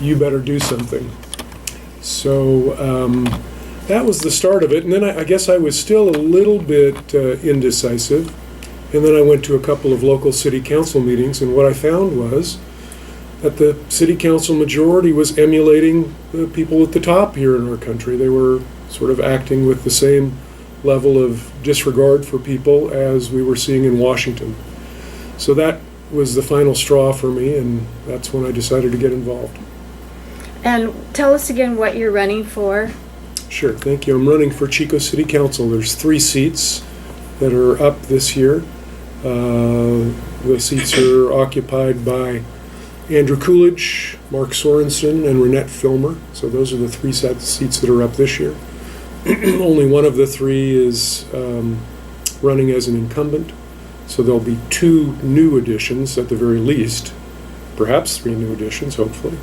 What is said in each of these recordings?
you better do something. So that was the start of it. And then I guess I was still a little bit indecisive. And then I went to a couple of local city council meetings, and what I found was that the city council majority was emulating the people at the top here in our country. They were sort of acting with the same level of disregard for people as we were seeing in Washington. So that was the final straw for me, and that's when I decided to get involved. And tell us again what you're running for. Sure, thank you. I'm running for Chico City Council. There's 3 seats that are up this year. The seats are occupied by Andrew Coolidge, Mark Sorensen, and Renette Filmer. So those are the 3 seats that are up this year. Only one of the 3 is running as an incumbent. So there'll be 2 new additions at the very least, perhaps 3 new additions, hopefully,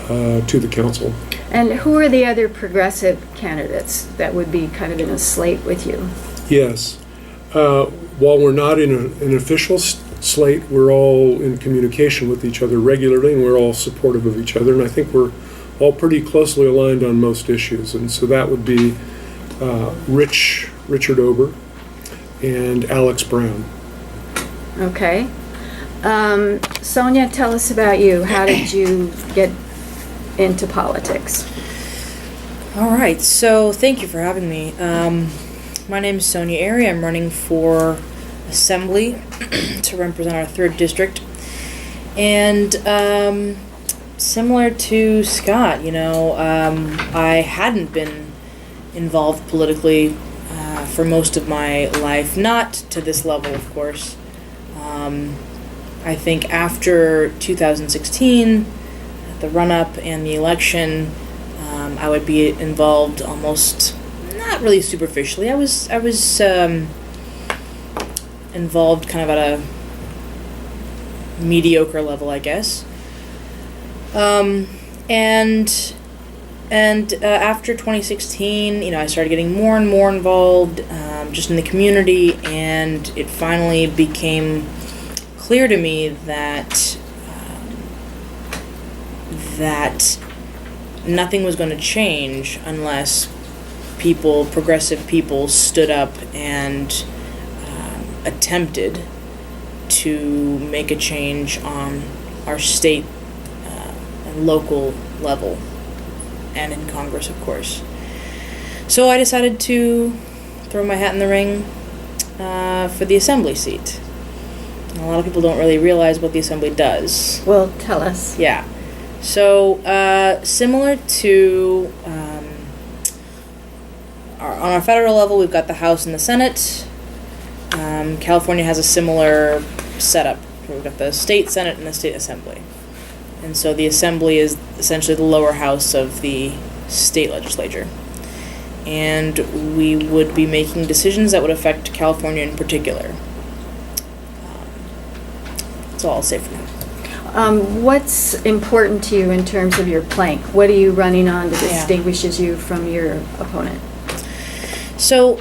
to the council. And who are the other progressive candidates that would be kind of in a slate with you? Yes. While we're not in an official slate, we're all in communication with each other regularly, and we're all supportive of each other. And I think we're all pretty closely aligned on most issues. And so that would be Richard Ober and Alex Brown. Okay. Sonia, tell us about you. How did you get into politics? All right, so thank you for having me. My name is Sonia Aery. I'm running for Assembly to represent our 3rd district. And similar to Scott, I hadn't been involved politically for most of my life, not to this level, of course. I think after 2016, the run-up and the election, I would be involved almost not really superficially. I was involved kind of at a mediocre level, I guess. And after 2016, I started getting more and more involved just in the community, and it finally became clear to me that nothing was going to change unless progressive people, stood up and attempted to make a change on our state and local level, and in Congress, of course. So I decided to throw my hat in the ring for the Assembly seat. And a lot of people don't really realize what the Assembly does. Well, tell us. Yeah. So, similar to on our federal level, we've got the House and the Senate. California has a similar setup. We've got the state Senate and the state Assembly. And so the Assembly is essentially the lower house of the state legislature. And we would be making decisions that would affect California in particular. That's all I'll say for now. What's important to you in terms of your plank? What are you running on that distinguishes you from your opponent? So,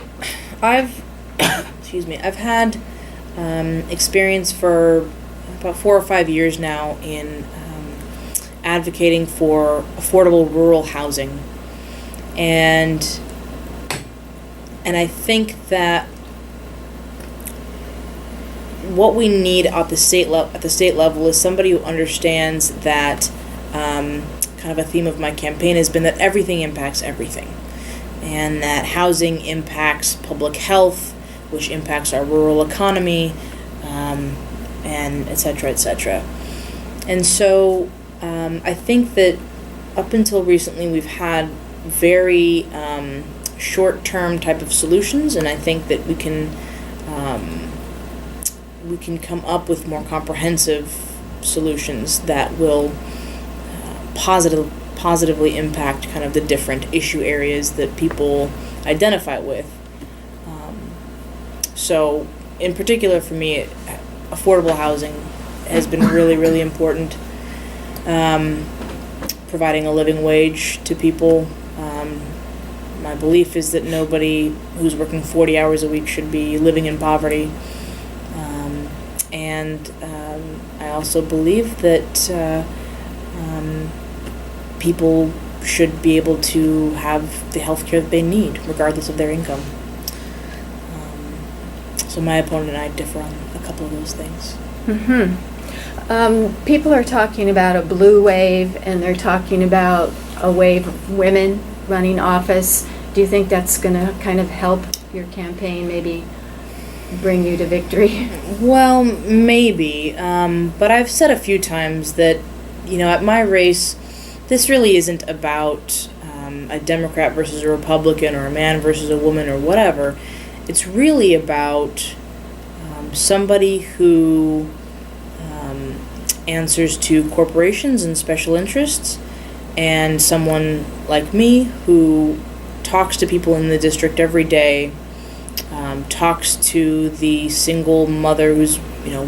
I've had experience for about 4 or 5 years now in advocating for affordable rural housing, and I think that what we need at the state level is somebody who understands that kind of a theme of my campaign has been that everything impacts everything, and that housing impacts public health, which impacts our rural economy, and et cetera, et cetera. And so I think that up until recently we've had very short-term type of solutions, and I think that we can come up with more comprehensive solutions that will positively impact kind of the different issue areas that people identify with. So in particular for me, affordable housing has been really, really important. Providing a living wage to people. My belief is that nobody who's working 40 hours a week should be living in poverty. And I also believe that people should be able to have the health care that they need, regardless of their income. So my opponent and I differ on a couple of those things. People are talking about a blue wave, and they're talking about a wave of women running office. Do you think that's going to kind of help your campaign, maybe bring you to victory? Well, maybe, but I've said a few times that, at my race, this really isn't about a Democrat versus a Republican or a man versus a woman or whatever. It's really about somebody who answers to corporations and special interests, and someone like me who talks to people in the district every day, talks to the single mother who's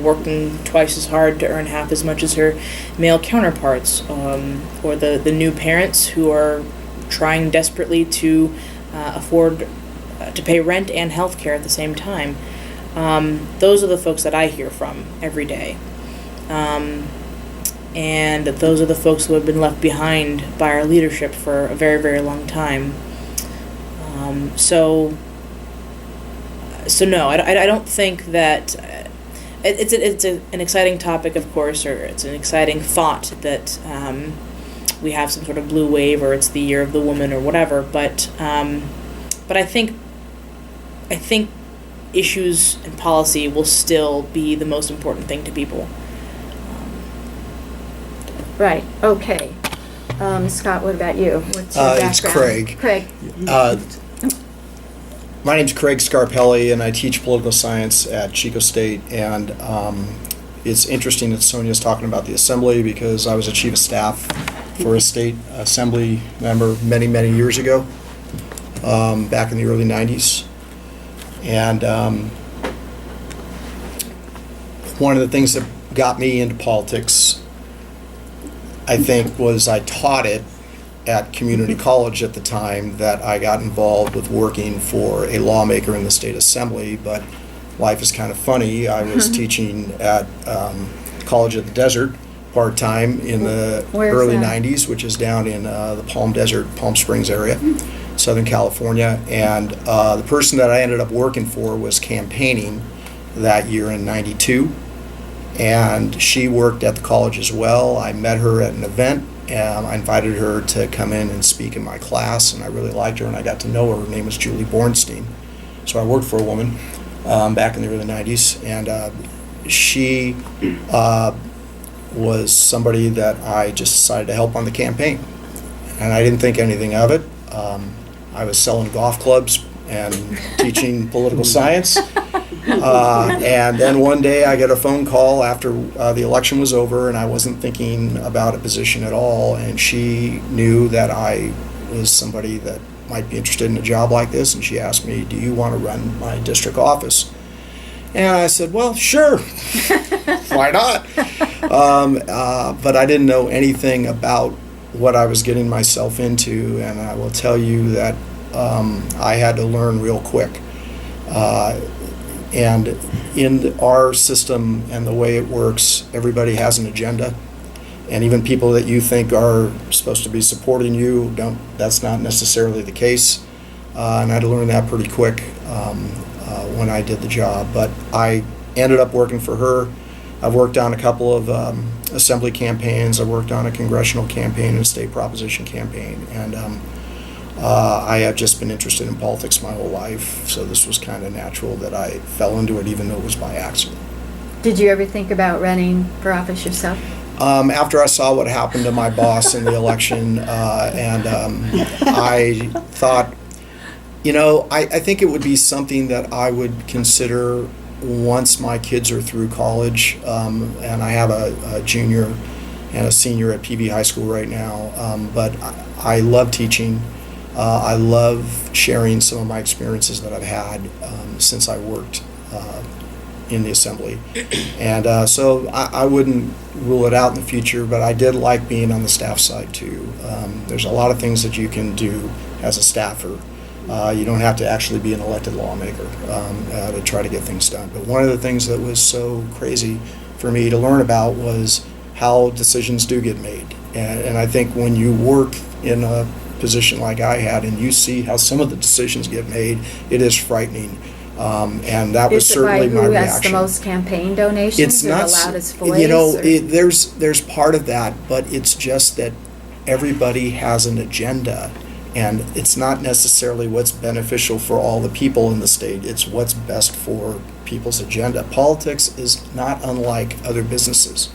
working twice as hard to earn half as much as her male counterparts, or the new parents who are trying desperately to afford to pay rent and health care at the same time. Those are the folks that I hear from every day. And those are the folks who have been left behind by our leadership for a very, very long time. So no, I don't think that it's an exciting topic, of course, or it's an exciting thought that we have some sort of blue wave, or it's the year of the woman, or whatever. But I think issues and policy will still be the most important thing to people. Right, okay. Scott, what about you? What's your background? It's Craig. Craig. My name's Craig Scarpelli, and I teach political science at Chico State. And it's interesting that Sonia's talking about the assembly, because I was a chief of staff for a state assembly member many, many years ago, back in the early 90s. And one of the things that got me into politics, I think, was I taught it at community college at the time, that I got involved with working for a lawmaker in the state assembly. But life is kind of funny. I was teaching at College of the Desert part-time in the early 90s, which is down in the Palm Desert, Palm Springs area, Southern California. And the person that I ended up working for was campaigning that year in 92. And she worked at the college as well. I met her at an event, and I invited her to come in and speak in my class, and I really liked her, and I got to know her. Her name was Julie Bornstein. So I worked for a woman back in the early 90s, and she was somebody that I just decided to help on the campaign. And I didn't think anything of it. I was selling golf clubs and teaching political science. And then one day I get a phone call after the election was over, and I wasn't thinking about a position at all, and she knew that I was somebody that might be interested in a job like this, and she asked me, "Do you want to run my district office?" And I said, "Well, sure, why not?" But I didn't know anything about what I was getting myself into, and I will tell you that I had to learn real quick. And in our system and the way it works, everybody has an agenda. And even people that you think are supposed to be supporting you, that's not necessarily the case. And I had to learn that pretty quick when I did the job. But I ended up working for her. I've worked on a couple of assembly campaigns. I worked on a congressional campaign and a state proposition campaign. And I have just been interested in politics my whole life, so this was kind of natural that I fell into it, even though it was by accident. Did you ever think about running for office yourself? After I saw what happened to my boss in the election, I thought, I think it would be something that I would consider once my kids are through college, and I have a junior and a senior at PV High School right now, but I love teaching. I love sharing some of my experiences that I've had since I worked in the assembly. And so I wouldn't rule it out in the future, but I did like being on the staff side too. There's a lot of things that you can do as a staffer. You don't have to actually be an elected lawmaker to try to get things done. But one of the things that was so crazy for me to learn about was how decisions do get made. And I think when you work in a position like I had and you see how some of the decisions get made, it is frightening. And that was certainly my Is it by who has the reaction. most campaign donations? It's or not, the loudest voice? you know, or- there's part of that, but it's just that everybody has an agenda, and it's not necessarily what's beneficial for all the people in the state. It's what's best for people's agenda. Politics is not unlike other businesses.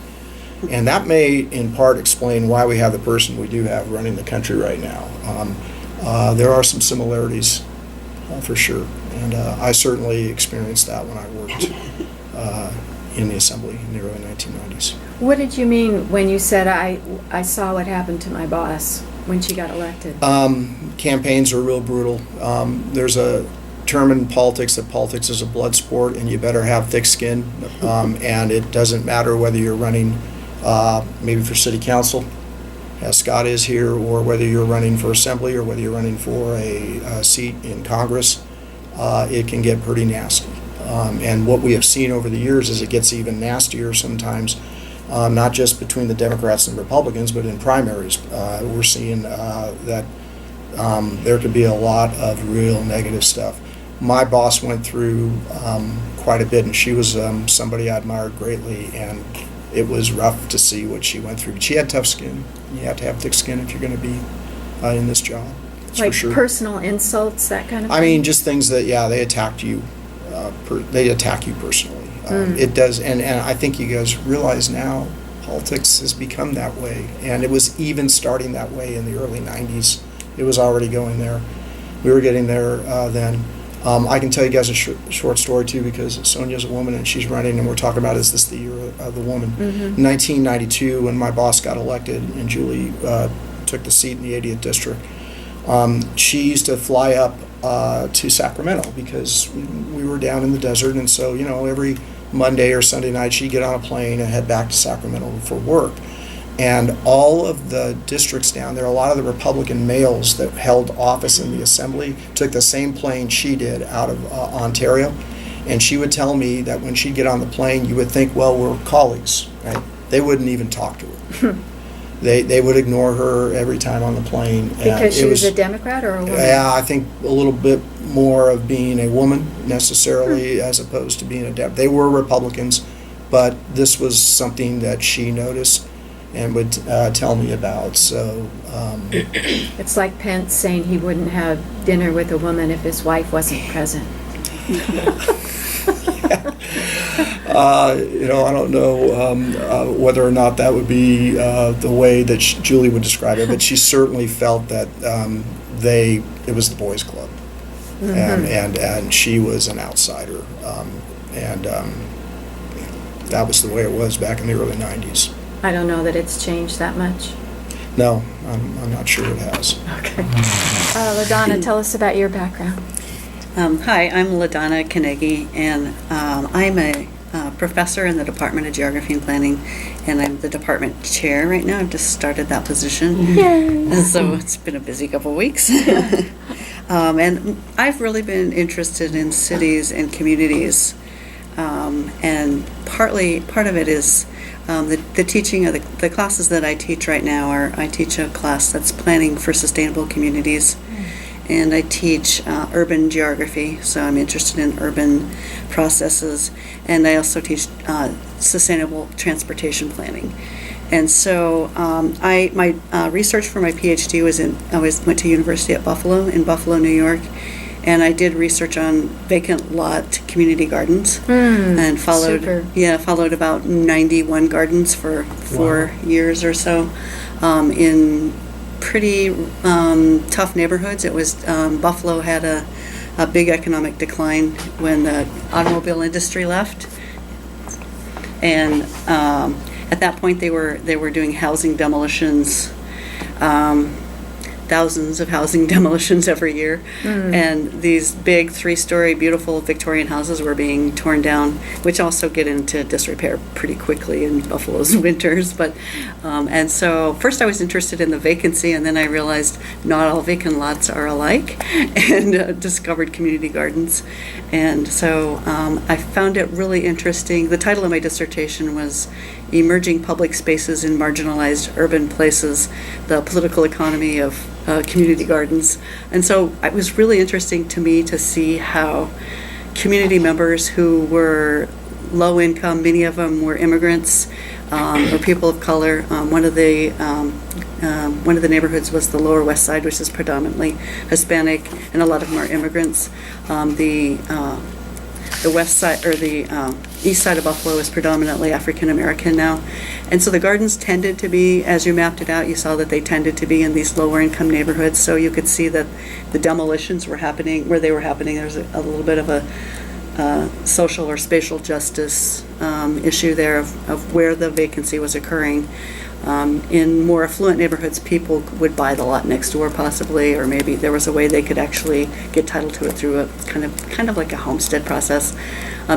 And that may, in part, explain why we have the person we do have running the country right now. There are some similarities, for sure. And I certainly experienced that when I worked in the Assembly in the early 1990s. What did you mean when you said, I saw what happened to my boss when she got elected? Campaigns are real brutal. There's a term in politics that politics is a blood sport, and you better have thick skin. And it doesn't matter whether you're running maybe for city council, as Scott is here, or whether you're running for assembly, or whether you're running for a seat in Congress. It can get pretty nasty. And what we have seen over the years is it gets even nastier sometimes, not just between the Democrats and Republicans, but in primaries. We're seeing that there could be a lot of real negative stuff. My boss went through quite a bit, and she was somebody I admired greatly, and it was rough to see what she went through. But she had tough skin. You have to have thick skin if you're going to be in this job. That's Like for sure. personal insults, that kind of thing? I mean, just things that, yeah, they attacked you. They attack you personally. It does, and I think you guys realize now politics has become that way, and it was even starting that way in the early 90s. It was already going there. We were getting there then. I can tell you guys a short story too, because Sonia's a woman and she's running, and we're talking about, is this the year of the woman? In 1992, when my boss got elected and Julie took the seat in the 80th district, she used to fly up to Sacramento because we were down in the desert, and so, you know, every Monday or Sunday night she'd get on a plane and head back to Sacramento for work. And all of the districts down there, a lot of the Republican males that held office in the Assembly took the same plane she did out of Ontario. And she would tell me that when she'd get on the plane, you would think, well, we're colleagues, right? They wouldn't even talk to her. They would ignore her every time on the plane. Because she was a Democrat or a woman? Yeah, I think a little bit more of being a woman necessarily as opposed to being a Democrat. They were Republicans, but this was something that she noticed and would tell me about. So It's like Pence saying he wouldn't have dinner with a woman if his wife wasn't present. you know, I don't know whether or not that would be the way that Julie would describe it, but she certainly felt that it was the boys' club, and she was an outsider, and that was the way it was back in the early 90s. I don't know that it's changed that much. No, I'm not sure it has. Okay. LaDona, tell us about your background. Hi, I'm LaDona Knigge, and I'm a professor in the Department of Geography and Planning, and I'm the department chair right now. I've just started that position. Yay! So it's been a busy couple weeks. And I've really been interested in cities and communities, and part of it is the teaching of the classes that I teach right now. I teach a class that's planning for sustainable communities, and I teach urban geography, so I'm interested in urban processes, and I also teach sustainable transportation planning. And so my research for my PhD went to University at Buffalo, in Buffalo, New York, and I did research on vacant lot community gardens, and followed about 91 gardens for 4 years or so, in pretty tough neighborhoods. It was Buffalo had a big economic decline when the automobile industry left, and at that point they were doing housing demolitions, thousands of housing demolitions every year, and these big 3-story beautiful Victorian houses were being torn down, which also get into disrepair pretty quickly in Buffalo's winters. But and so first I was interested in the vacancy, and then I realized not all vacant lots are alike, and discovered community gardens. And so I found it really interesting. The title of my dissertation was emerging public spaces in marginalized urban places, the political economy of community gardens. And so it was really interesting to me to see how community members who were low income, many of them were immigrants or people of color. One of the neighborhoods was the Lower West Side, which is predominantly Hispanic, and a lot of them are immigrants. The west side, or the east side of Buffalo, is predominantly African American now. And so the gardens tended to be, as you mapped it out, you saw that they tended to be in these lower income neighborhoods. So you could see that the demolitions were happening where they were happening. There's a little bit of a social or spatial justice issue there of where the vacancy was occurring. In more affluent neighborhoods, people would buy the lot next door possibly, or maybe there was a way they could actually get title to it through a kind of like a homestead process.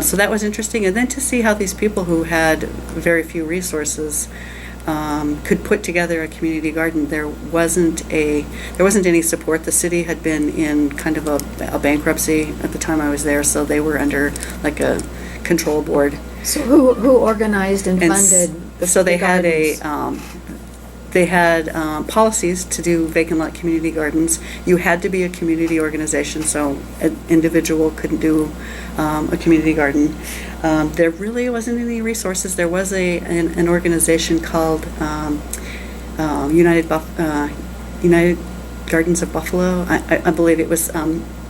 So that was interesting. And then to see how these people who had very few resources could put together a community garden. There wasn't any support. The city had been in kind of a bankruptcy at the time I was there, so they were under like a control board. So who organized and funded So they the had gardens? they had policies to do vacant lot community gardens. You had to be a community organization, so an individual couldn't do a community garden. There really wasn't any resources. There was an organization called United Gardens of Buffalo. I believe it was.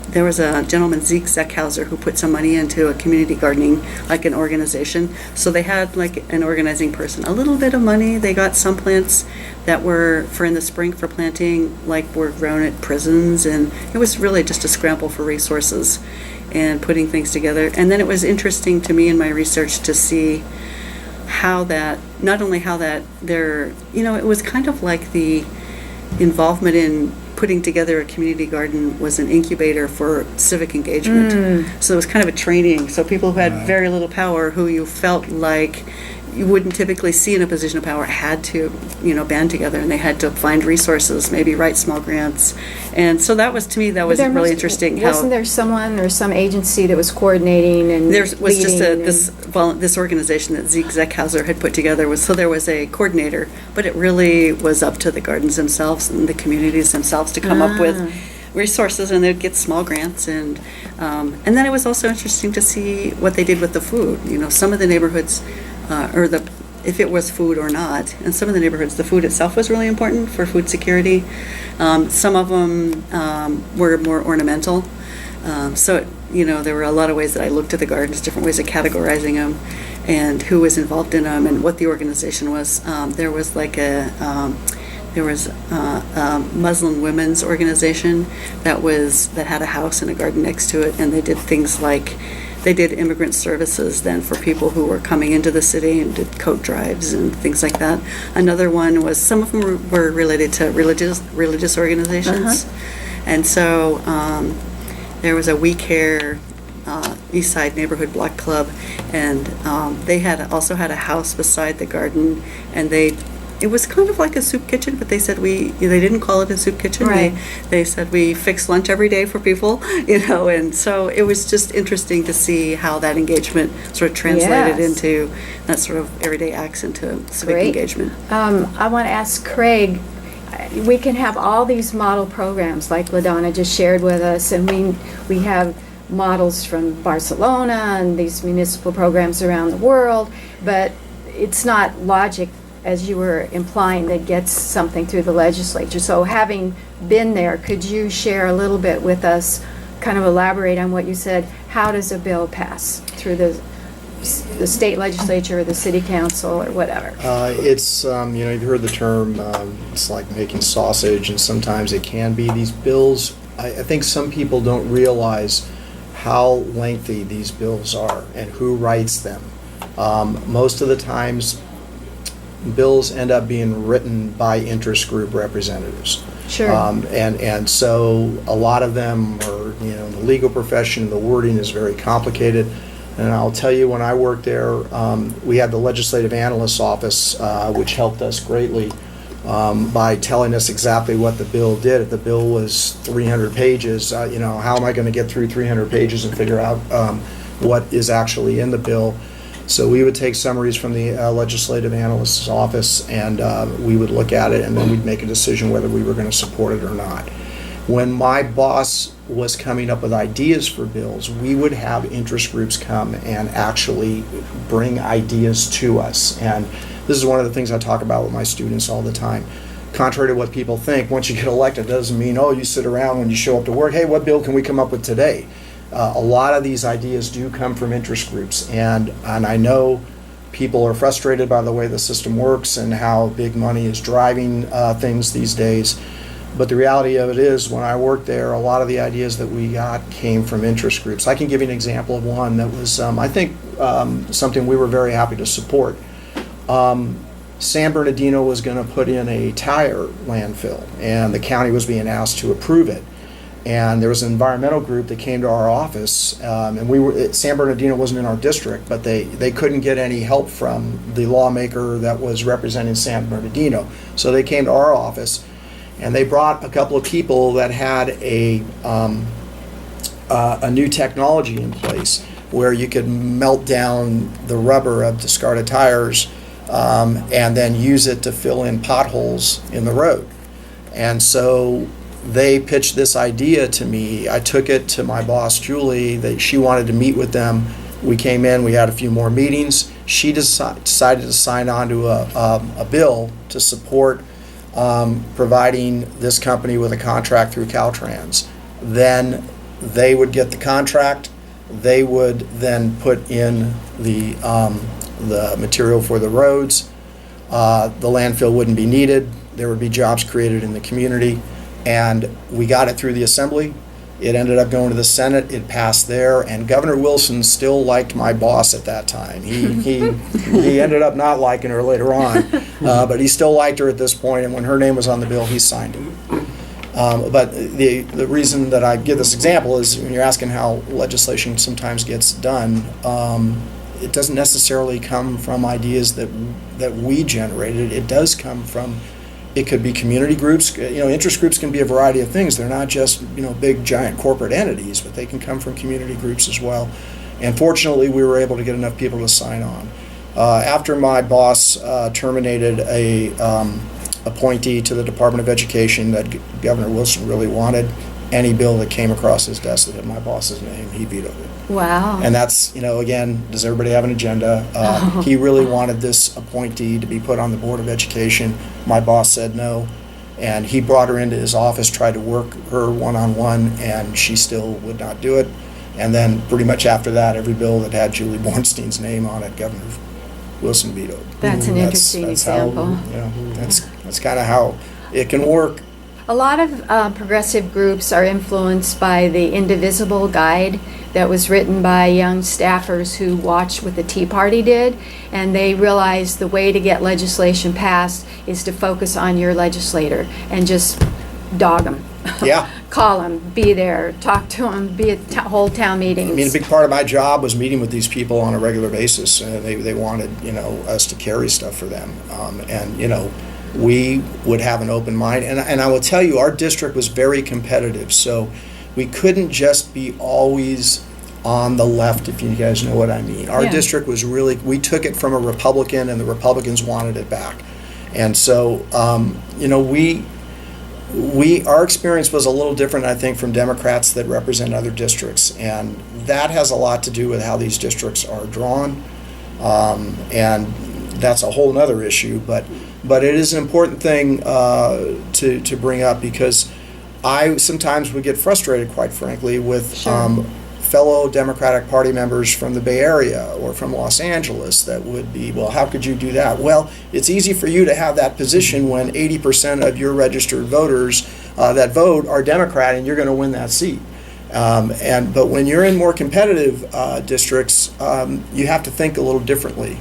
There was a gentleman, Zeke Zeckhauser, who put some money into a community gardening, like an organization. So they had like an organizing person, a little bit of money. They got some plants that were in the spring for planting, like were grown at prisons, and it was really just a scramble for resources and putting things together. And then it was interesting to me in my research to see how that, not only how that there, it was kind of like the involvement in putting together a community garden was an incubator for civic engagement. So it was kind of a training. So people who had very little power, who you felt like you wouldn't typically see in a position of power, had to, band together, and they had to find resources, maybe write small grants. And so that was, to me, that was really interesting. Wasn't there someone or some agency that was coordinating and there was just leading this organization that Zeke Zeckhauser had put together. So there was a coordinator, but it really was up to the gardens themselves and the communities themselves to come up with resources, and they'd get small grants. And then it was also interesting to see what they did with the food. Some of the neighborhoods, if it was food or not. In some of the neighborhoods, the food itself was really important for food security. Some of them were more ornamental. So, there were a lot of ways that I looked at the gardens, different ways of categorizing them, and who was involved in them, and what the organization was. There was a Muslim women's organization that had a house and a garden next to it, and they did things like they did immigrant services then for people who were coming into the city, and did coat drives and things like that. Another one was, some of them were related to religious organizations. And so there was a We Care East Side Neighborhood Block Club, and they also had a house beside the garden, and it was kind of like a soup kitchen, but they said they didn't call it a soup kitchen. Right. They said we fix lunch every day for people, and so it was just interesting to see how that engagement sort of translated into that sort of everyday acts into civic engagement. I want to ask Craig, we can have all these model programs like LaDona just shared with us, and we have models from Barcelona and these municipal programs around the world, but it's not logic, as you were implying, that gets something through the legislature. So having been there, could you share a little bit with us, kind of elaborate on what you said? How does a bill pass through the state legislature or the city council or whatever? It's, you've heard the term, it's like making sausage, and sometimes it can be. These bills, I think some people don't realize how lengthy these bills are and who writes them. Most of the times, bills end up being written by interest group representatives. Sure. And so a lot of them are, in the legal profession, the wording is very complicated. And I'll tell you, when I worked there, we had the legislative analyst's office, which helped us greatly by telling us exactly what the bill did. If the bill was 300 pages, how am I going to get through 300 pages and figure out what is actually in the bill? So we would take summaries from the legislative analyst's office, and we would look at it, and then we'd make a decision whether we were going to support it or not. When my boss was coming up with ideas for bills, we would have interest groups come and actually bring ideas to us. And this is one of the things I talk about with my students all the time. Contrary to what people think, once you get elected, it doesn't mean, oh, you sit around when you show up to work, hey, what bill can we come up with today? A lot of these ideas do come from interest groups, and I know people are frustrated by the way the system works and how big money is driving things these days. But the reality of it is, when I worked there, a lot of the ideas that we got came from interest groups. I can give you an example of one that was, I think, something we were very happy to support. San Bernardino was going to put in a tire landfill, and the county was being asked to approve it. And there was an environmental group that came to our office, and San Bernardino wasn't in our district, but they couldn't get any help from the lawmaker that was representing San Bernardino. So they came to our office, and they brought a couple of people that had a new technology in place where you could melt down the rubber of discarded tires and then use it to fill in potholes in the road. And so they pitched this idea to me. I took it to my boss, Julie. She wanted to meet with them. We came in, we had a few more meetings. She decided to sign on to a bill to support providing this company with a contract through Caltrans. Then they would get the contract. They would then put in the material for the roads. The landfill wouldn't be needed. There would be jobs created in the community. And we got it through the Assembly. It ended up going to the Senate. It passed there, and Governor Wilson still liked my boss at that time. He ended up not liking her later on, but he still liked her at this point, and when her name was on the bill, he signed it. But the reason that I give this example is when you're asking how legislation sometimes gets done, it doesn't necessarily come from ideas that we generated. It does come from, it could be community groups. Interest groups can be a variety of things. They're not just, big giant corporate entities, but they can come from community groups as well. And fortunately, we were able to get enough people to sign on. After my boss terminated a appointee to the Department of Education that Governor Wilson really wanted, any bill that came across his desk that had my boss's name, he vetoed it. Wow. And that's, again, does everybody have an agenda? He really wanted this appointee to be put on the Board of Education. My boss said no, and he brought her into his office, tried to work her one-on-one, and she still would not do it. And then pretty much after that, every bill that had Julie Bornstein's name on it, Governor Wilson vetoed. That's an interesting example. That's kind of how it can work. A lot of progressive groups are influenced by the Indivisible Guide that was written by young staffers who watched what the Tea Party did, and they realized the way to get legislation passed is to focus on your legislator and just dog them. Yeah. Call them, be there, talk to them, be at whole town meetings. I mean, a big part of my job was meeting with these people on a regular basis. They wanted, us to carry stuff for them. We would have an open mind. And I will tell you, our district was very competitive. So we couldn't just be always on the left, if you guys know what I mean. Our district was really, we took it from a Republican, and the Republicans wanted it back. And so, our experience was a little different, I think, from Democrats that represent other districts, and that has a lot to do with how these districts are drawn, and that's a whole other issue. But it is an important thing to bring up, because I sometimes would get frustrated, quite frankly, with fellow Democratic Party members from the Bay Area or from Los Angeles that would be, well, how could you do that? Well, it's easy for you to have that position when 80% of your registered voters that vote are Democrat, and you're going to win that seat. But when you're in more competitive districts, you have to think a little differently.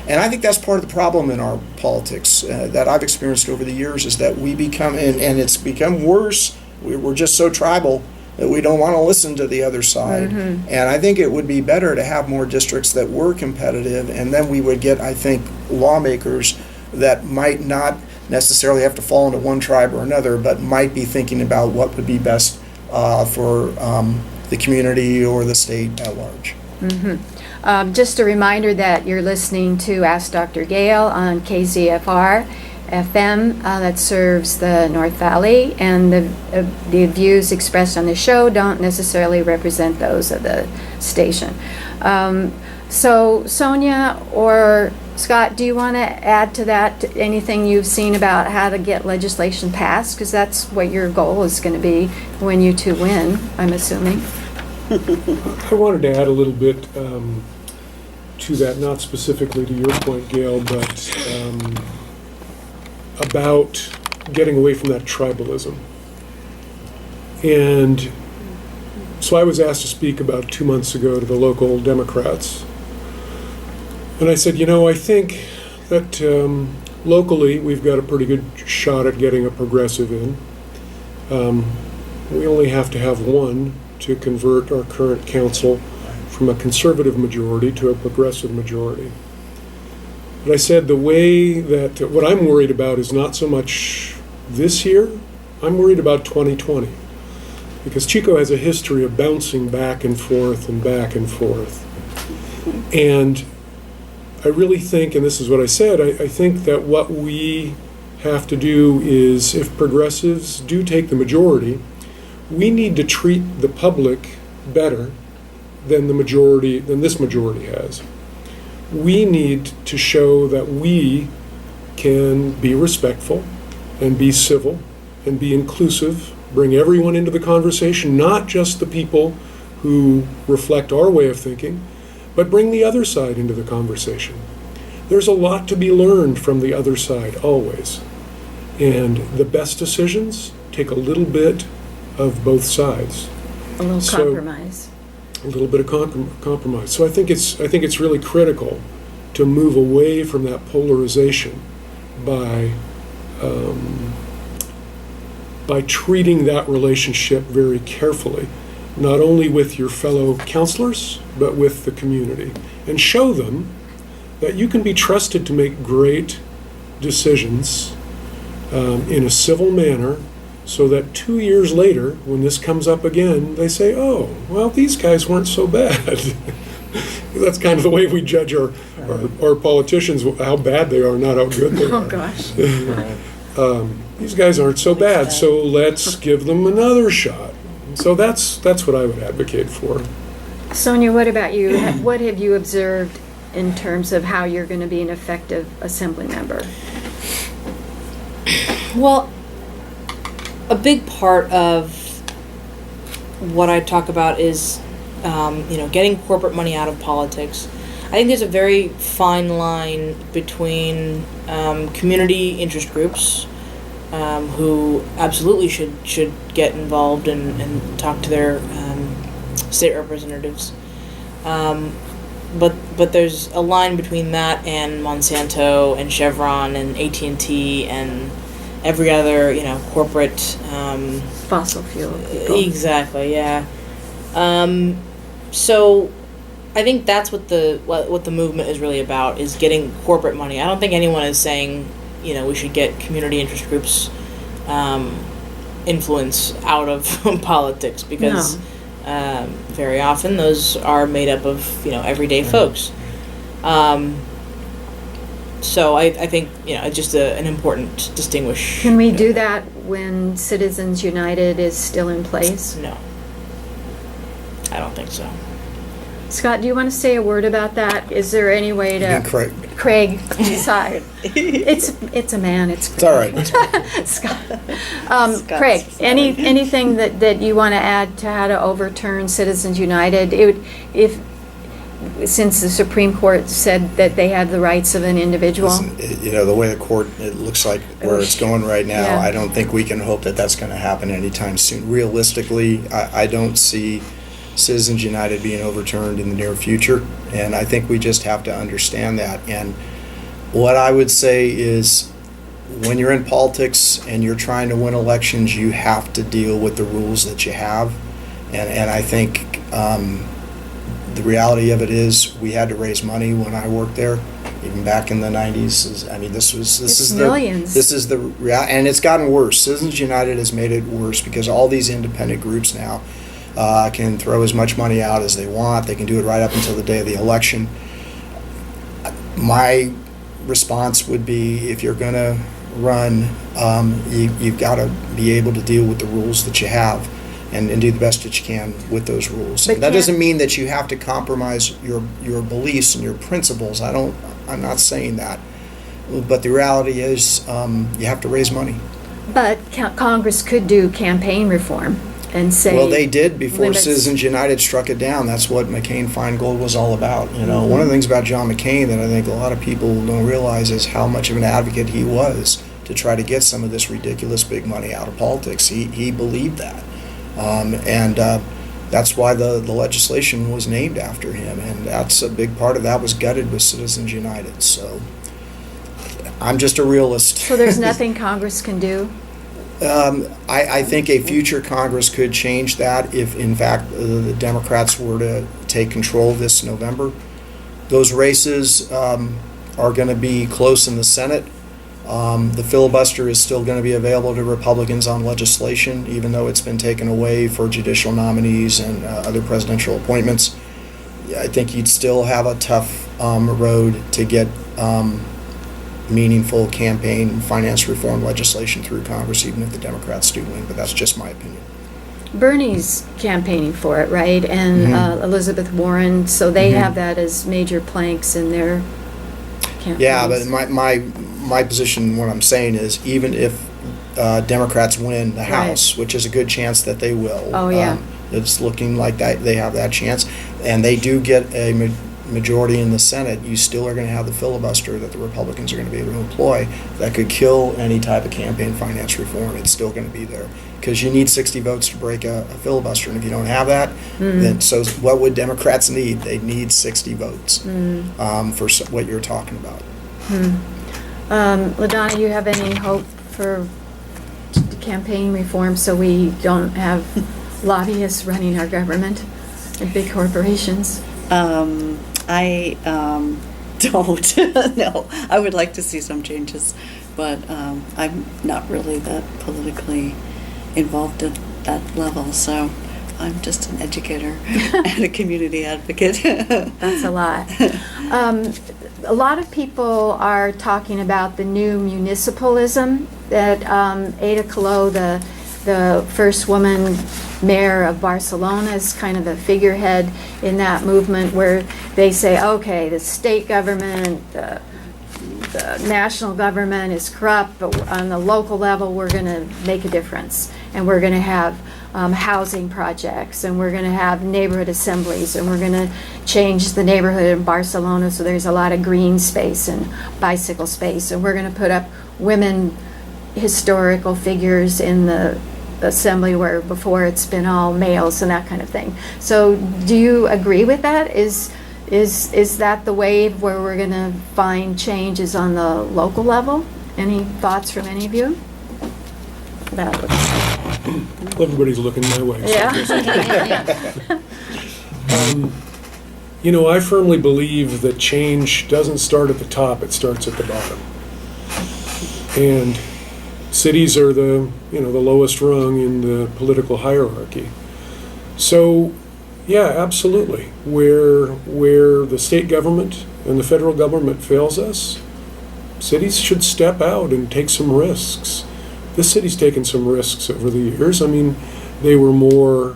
And I think that's part of the problem in our politics that I've experienced over the years, is that we become, and it's become worse, we're just so tribal that we don't want to listen to the other side. Mm-hmm. And I think it would be better to have more districts that were competitive, and then we would get, I think, lawmakers that might not necessarily have to fall into one tribe or another, but might be thinking about what would be best for the community or the state at large. Mm-hmm. Just a reminder that you're listening to Ask Dr. Gale on KZFR FM that serves the North Valley, and the views expressed on the show don't necessarily represent those of the station. So Sonia or Scott, do you want to add to that anything you've seen about how to get legislation passed? Because that's what your goal is going to be when you two win, I'm assuming. I wanted to add a little bit to that, not specifically to your point, Gail, but about getting away from that tribalism. And so I was asked to speak about 2 months ago to the local Democrats. And I said, I think that locally we've got a pretty good shot at getting a progressive in. We only have to have one to convert our current council from a conservative majority to a progressive majority. But I said the way that, what I'm worried about is not so much this year, I'm worried about 2020. Because Chico has a history of bouncing back and forth and back and forth. And I really think, and this is what I said, I think that what we have to do is, if progressives do take the majority, we need to treat the public better than this majority has. We need to show that we can be respectful and be civil and be inclusive, bring everyone into the conversation, not just the people who reflect our way of thinking, but bring the other side into the conversation. There's a lot to be learned from the other side, always. And the best decisions take a little bit of both sides. A little compromise. A little bit of compromise. So I think it's really critical to move away from that polarization by treating that relationship very carefully, not only with your fellow counselors, but with the community, and show them that you can be trusted to make great decisions in a civil manner, so that 2 years later, when this comes up again, they say, oh, well, these guys weren't so bad. That's kind of the way we judge our politicians, how bad they are, not how good they are. Oh, gosh. These guys aren't so bad, so let's give them another shot. So that's what I would advocate for. Sonia, what about you? What have you observed in terms of how you're going to be an effective assembly member? Well, a big part of what I talk about is, getting corporate money out of politics. I think there's a very fine line between community interest groups who absolutely should get involved and talk to their state representatives. But there's a line between that and Monsanto and Chevron and AT&T and every other, corporate Fossil fuel people. Exactly, yeah. So I think that's what the movement is really about, is getting corporate money. I don't think anyone is saying, we should get community interest groups influence out of politics, because very often those are made up of, everyday folks. So I think, it's just an important distinguish. Can we do that when Citizens United is still in place? No. I don't think so. Scott, do you want to say a word about that? Is there any way to... Craig, sorry. It's a man, it's all right. Scott. Craig, anything that you want to add to how to overturn Citizens United? Since the Supreme Court said that they have the rights of an individual? Listen, the way the court, it looks like where it's going right now, Yeah. I don't think we can hope that that's going to happen anytime soon. Realistically, I don't see Citizens United being overturned in the near future, and I think we just have to understand that. And what I would say is, when you're in politics and you're trying to win elections, you have to deal with the rules that you have. And I think the reality of it is, we had to raise money when I worked there, even back in the 90s. This is millions. This is the reality, and it's gotten worse. Citizens United has made it worse because all these independent groups now can throw as much money out as they want. They can do it right up until the day of the election. My response would be, if you're going to run, you've got to be able to deal with the rules that you have and do the best that you can with those rules. But That doesn't mean that you have to compromise your beliefs and your principles. I'm not saying that. But the reality is, you have to raise money. But Congress could do campaign reform and say. Well, they did before limits- Citizens United struck it down. That's what McCain-Feingold was all about. One of the things about John McCain that I think a lot of people don't realize is how much of an advocate he was to try to get some of this ridiculous big money out of politics. He believed that. And that's why the legislation was named after him. And that's a big part of that was gutted with Citizens United. So I'm just a realist. So there's nothing Congress can do? I think a future Congress could change that if, in fact, the Democrats were to take control this November. Those races are going to be close in the Senate. The filibuster is still going to be available to Republicans on legislation, even though it's been taken away for judicial nominees and other presidential appointments. I think you'd still have a tough road to get meaningful campaign finance reform legislation through Congress, even if the Democrats do win, but that's just my opinion. Bernie's campaigning for it, right? And Elizabeth Warren, so they have that as major planks in their campaigns. Yeah, but my position, what I'm saying is, even if Democrats win the House, which is a good chance that they will. Oh, yeah. It's looking like that they have that chance, and they do get a majority in the Senate, you still are going to have the filibuster that the Republicans are going to be able to employ that could kill any type of campaign finance reform. It's still going to be there because you need 60 votes to break a filibuster, and if you don't have that, then so what would Democrats need? They need 60 votes for what you're talking about. LaDona, you have any hope for campaign reform so we don't have lobbyists running our government and big corporations? I don't. No, I would like to see some changes, but I'm not really that politically involved at that level, so I'm just an educator and a community advocate. That's a lot. A lot of people are talking about the new municipalism that Ada Colau, the first woman mayor of Barcelona, is kind of the figurehead in that movement, where they say, okay, the state government, the national government is corrupt, but on the local level we're going to make a difference, and we're going to have housing projects, and we're going to have neighborhood assemblies, and we're going to change the neighborhood in Barcelona so there's a lot of green space and bicycle space, and we're going to put up women historical figures in the assembly where before it's been all males and that kind of thing. So do you agree with that? Is that the wave where we're going to find changes on the local level? Any thoughts from any of you? That looks Everybody's looking my way. So I guess yeah. I firmly believe that change doesn't start at the top, it starts at the bottom. And cities are the lowest rung in the political hierarchy. So, yeah, absolutely. Where the state government and the federal government fails us, cities should step out and take some risks. This city's taken some risks over the years. I mean, they were more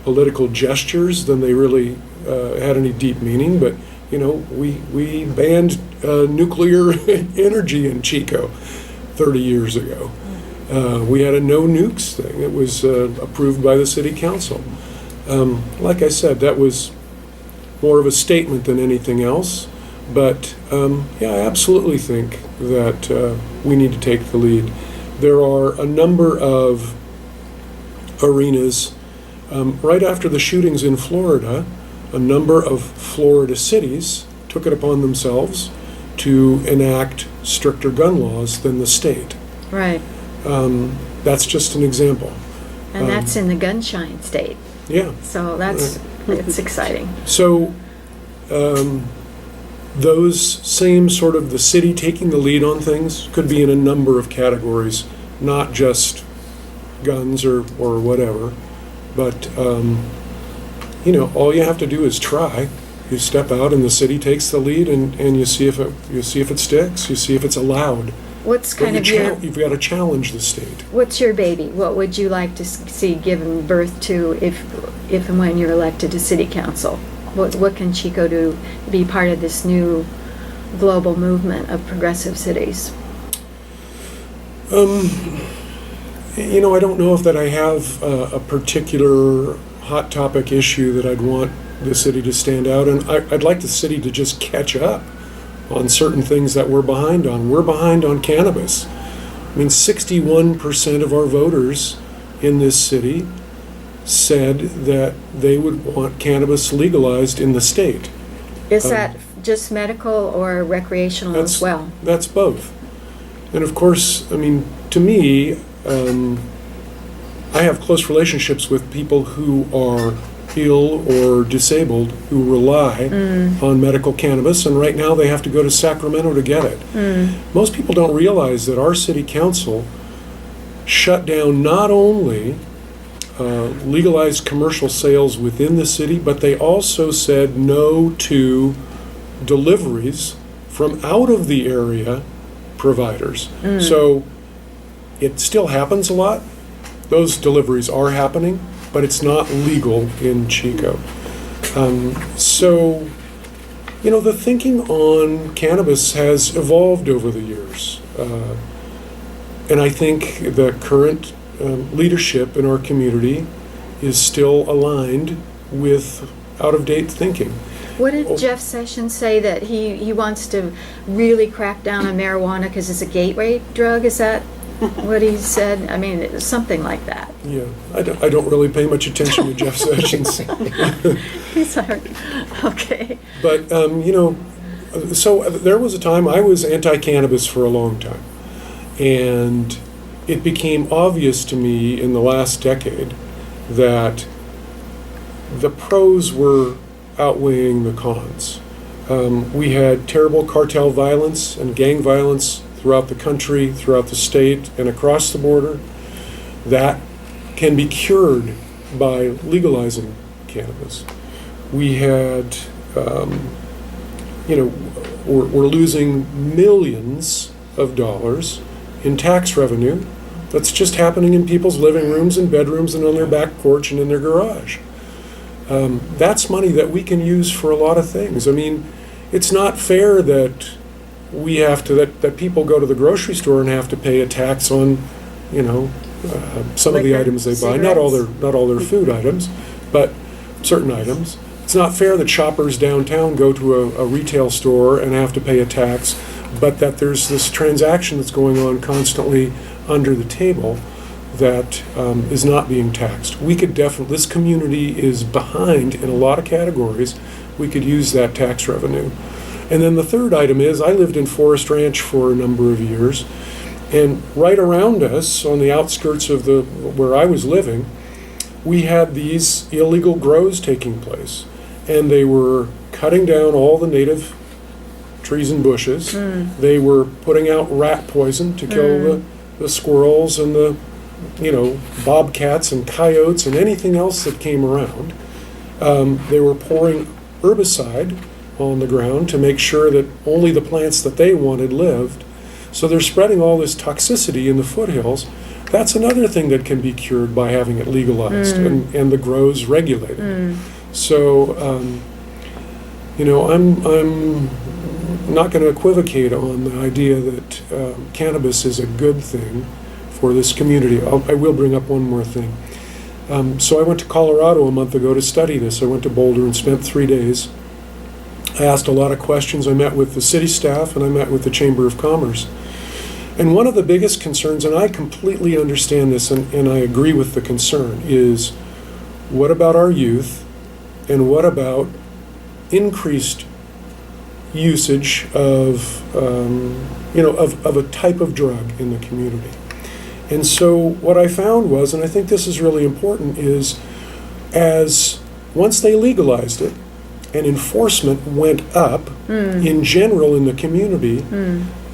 political gestures than they really had any deep meaning. But we banned nuclear energy in Chico 30 years ago. We had a no nukes thing. It was approved by the city council. Like I said, that was more of a statement than anything else. But yeah, I absolutely think that we need to take the lead. There are a number of arenas. Right after the shootings in Florida, a number of Florida cities took it upon themselves to enact stricter gun laws than the state. Right. That's just an example. And that's in the gunshine state. Yeah. So it's exciting. So those same sort of the city taking the lead on things could be in a number of categories, not just guns or whatever. But, you know, all you have to do is try. You step out and the city takes the lead, and you see if it sticks, you see if it's allowed. What's But kind of your, you've got to challenge the state. what's your baby? What would you like to see given birth to if and when you're elected to city council? What can Chico do to be part of this new global movement of progressive cities? You know, I don't know if that I have a particular hot topic issue that I'd want the city to stand out, and I'd like the city to just catch up on certain things that we're behind on. We're behind on cannabis. I mean, 61% of our voters in this city said that they would want cannabis legalized in the state. Is that just medical or recreational as well? That's both. And of course, I mean, to me, I have close relationships with people who are ill or disabled who rely on medical cannabis, and right now they have to go to Sacramento to get it. Most people don't realize that our city council shut down not only legalized commercial sales within the city, but they also said no to deliveries from out of the area providers. So it still happens a lot. Those deliveries are happening, but it's not legal in Chico. So, you know, the thinking on cannabis has evolved over the years. And I think the current leadership in our community is still aligned with out-of-date thinking. What did Jeff Sessions say, that he wants to really crack down on marijuana because it's a gateway drug? Is that what he said? I mean, it was something like that. Yeah, I don't really pay much attention to Jeff Sessions. He's okay. But, you know, so there was a time I was anti-cannabis for a long time. And it became obvious to me in the last decade that the pros were outweighing the cons. We had terrible cartel violence and gang violence throughout the country, throughout the state, and across the border. That can be cured by legalizing cannabis. We had, you know, we're losing millions of dollars in tax revenue that's just happening in people's living rooms and bedrooms and on their back porch and in their garage. That's money that we can use for a lot of things. I mean, it's not fair that we have to, that people go to the grocery store and have to pay a tax on, you know, some of the Liquor, items they buy. cigarettes. Not all their food items, but certain items. It's not fair that shoppers downtown go to a retail store and have to pay a tax, but that there's this transaction that's going on constantly under the table that is not being taxed. We could definitely, this community is behind in a lot of categories. We could use that tax revenue. And then the third item is, I lived in Forest Ranch for a number of years, and right around us, on the outskirts of where I was living, we had these illegal grows taking place. And they were cutting down all the native trees and bushes. They were putting out rat poison to kill the squirrels and the, you know, bobcats and coyotes and anything else that came around. They were pouring herbicide on the ground to make sure that only the plants that they wanted lived. So they're spreading all this toxicity in the foothills. That's another thing that can be cured by having it legalized and the grows regulated. So, you know, I'm not going to equivocate on the idea that cannabis is a good thing for this community. I will bring up one more thing. So I went to Colorado a month ago to study this. I went to Boulder and spent 3 days. I asked a lot of questions. I met with the city staff and I met with the Chamber of Commerce. And one of the biggest concerns, and I completely understand this and I agree with the concern, is what about our youth and what about increased usage of, you know, of a type of drug in the community. And so what I found was, and I think this is really important, is once they legalized it and enforcement went up in general in the community,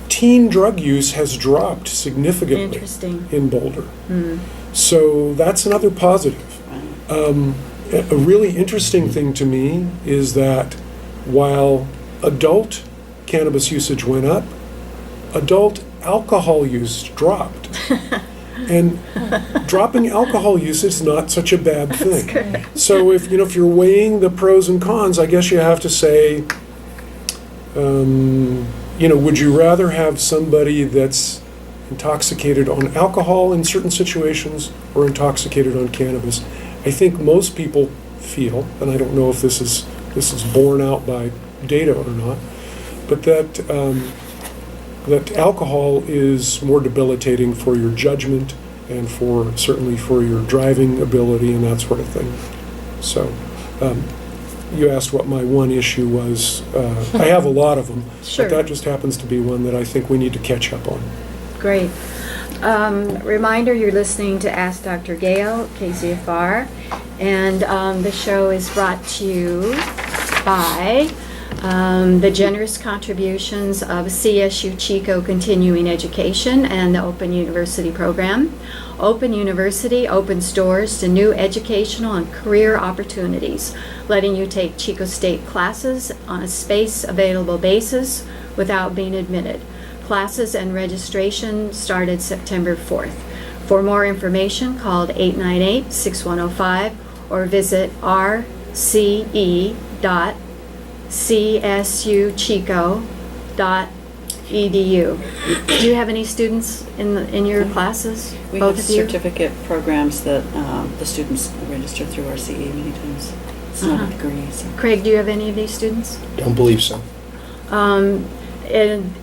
teen drug use has dropped significantly in Boulder. So that's another positive. A really interesting thing to me is that while adult cannabis usage went up, adult alcohol use dropped. And dropping alcohol use is not such a bad thing. So if you're weighing the pros and cons, I guess you have to say, would you rather have somebody that's intoxicated on alcohol in certain situations or intoxicated on cannabis? I think most people feel, and I don't know if this is borne out by data or not, but that alcohol is more debilitating for your judgment and certainly for your driving ability and that sort of thing. So, you asked what my one issue was. I have a lot of them, Sure. but that just happens to be one that I think we need to catch up on. Great. Reminder, you're listening to Ask Dr. Gale, KCFR, and the show is brought to you by the generous contributions of CSU Chico Continuing Education and the Open University program. Open University opens doors to new educational and career opportunities, letting you take Chico State classes on a space-available basis without being admitted. Classes and registration started September 4th. For more information, call 898-6105 or visit rce.csuchico.edu. Do you have any students in your classes? We Both have of you? certificate programs that the students register through our CE many times. It's not a degree. So. Craig, do you have any of these students? Don't believe so. And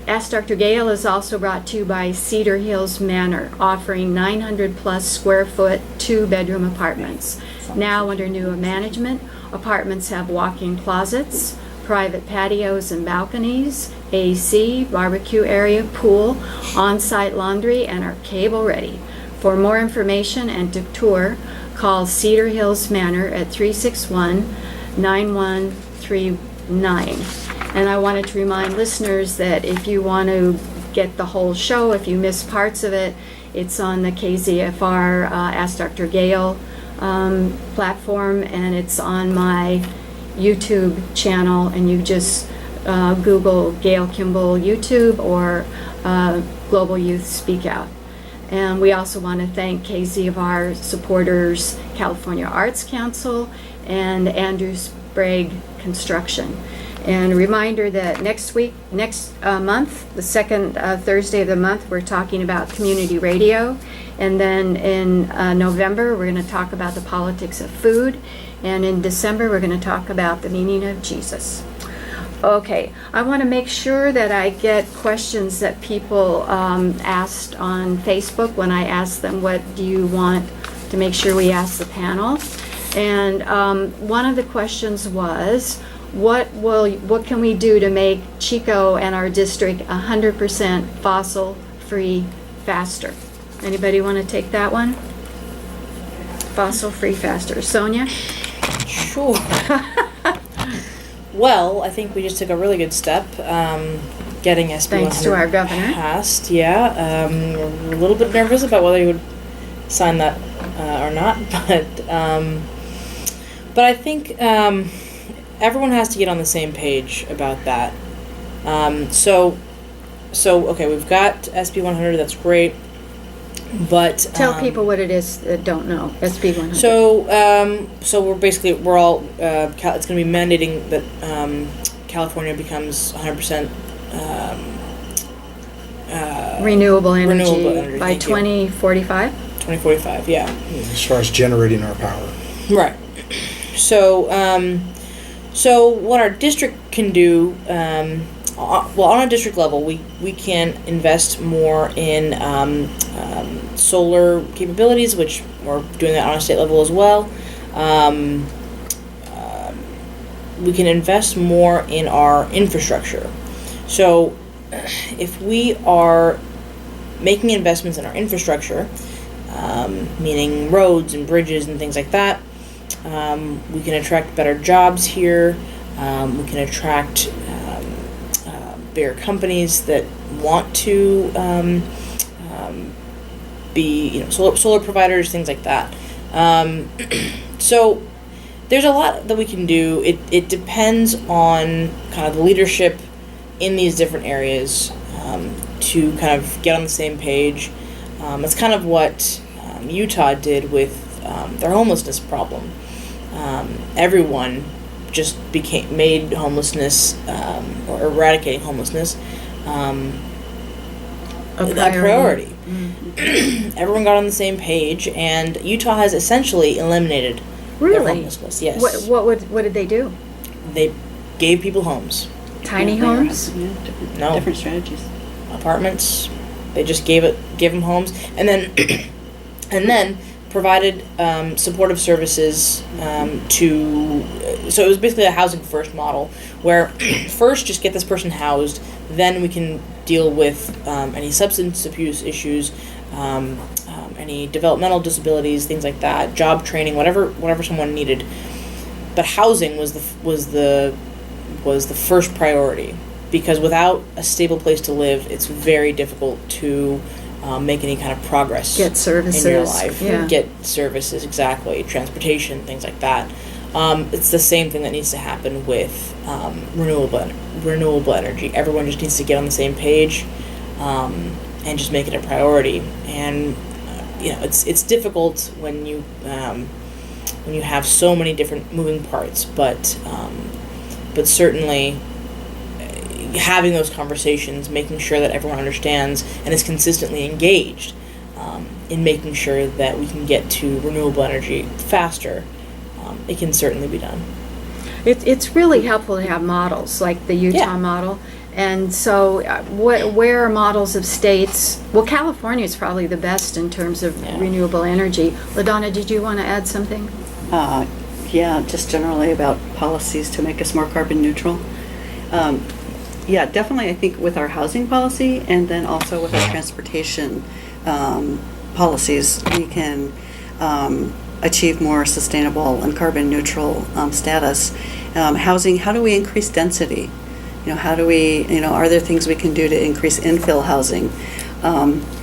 Ask Dr. Gale is also brought to you by Cedar Hills Manor, offering 900 plus square foot 2-bedroom apartments. Now under new management, apartments have walk-in closets, private patios and balconies, AC, barbecue area, pool, on-site laundry, and are cable ready. For more information and to tour, call Cedar Hills Manor at 361-9139. And I wanted to remind listeners that if you want to get the whole show, if you miss parts of it, it's on the KZFR Ask Dr. Gale platform, and it's on my YouTube channel, and you just Google Gail Kimball YouTube or Global Youth Speak Out. And we also want to thank KZFR supporters, California Arts Council and Andrew Sprague Construction. And a reminder that next month, the second Thursday of the month, we're talking about community radio. And then in November, we're going to talk about the politics of food. And in December, we're going to talk about the meaning of Jesus. Okay, I want to make sure that I get questions that people asked on Facebook when I asked them, what do you want, to make sure we ask the panel. And one of the questions was, what can we do to make Chico and our district 100% fossil-free faster? Anybody want to take that one? Fossil-free faster. Sonia? Sure. Well, I think we just took a really good step getting SB 100 Thanks to our governor. passed. Yeah, we're a little bit nervous about whether he would sign that or not, but I think everyone has to get on the same page about that. So okay, we've got SB 100. That's great. But Tell people what it is that don't know. SB 100. So we're all it's going to be mandating that California becomes 100% renewable energy by thank you. 2045. 2045, yeah. As far as generating our power. Right. So what our district can do, on a district level, we can invest more in solar capabilities, which we're doing that on a state level as well. We can invest more in our infrastructure. So if we are making investments in our infrastructure, meaning roads and bridges and things like that, we can attract better jobs here. We can attract bigger companies that want to be, solar providers, things like that. So there's a lot that we can do. It depends on kind of the leadership in these different areas to kind of get on the same page. It's kind of what Utah did with their homelessness problem. Everyone just made homelessness or eradicating homelessness a priority. Mm-hmm. Everyone got on the same page, and Utah has essentially eliminated their homelessness. Yes. What did they do? They gave people homes. Tiny homes? No. Different strategies. Apartments. They just gave them homes, and then provided supportive services to. So it was basically a housing first model, where first just get this person housed, then we can deal with any substance abuse issues, any developmental disabilities, things like that, job training, whatever someone needed. But housing was the first priority, because without a stable place to live, it's very difficult to make any kind of progress. Get services in your life. Yeah. Get services, exactly, transportation, things like that. It's the same thing that needs to happen with renewable energy. Everyone just needs to get on the same page and just make it a priority. And it's difficult when you have so many different moving parts, but certainly having those conversations, making sure that everyone understands and is consistently engaged in making sure that we can get to renewable energy faster, it can certainly be done. It's really helpful to have models like the Utah model. And so where are models of states? Well, California is probably the best in terms of renewable energy. LaDona, did you want to add something? Just generally about policies to make us more carbon neutral. Definitely I think with our housing policy and then also with our transportation policies, we can achieve more sustainable and carbon neutral status. Housing, how do we increase density? How do we, are there things we can do to increase infill housing?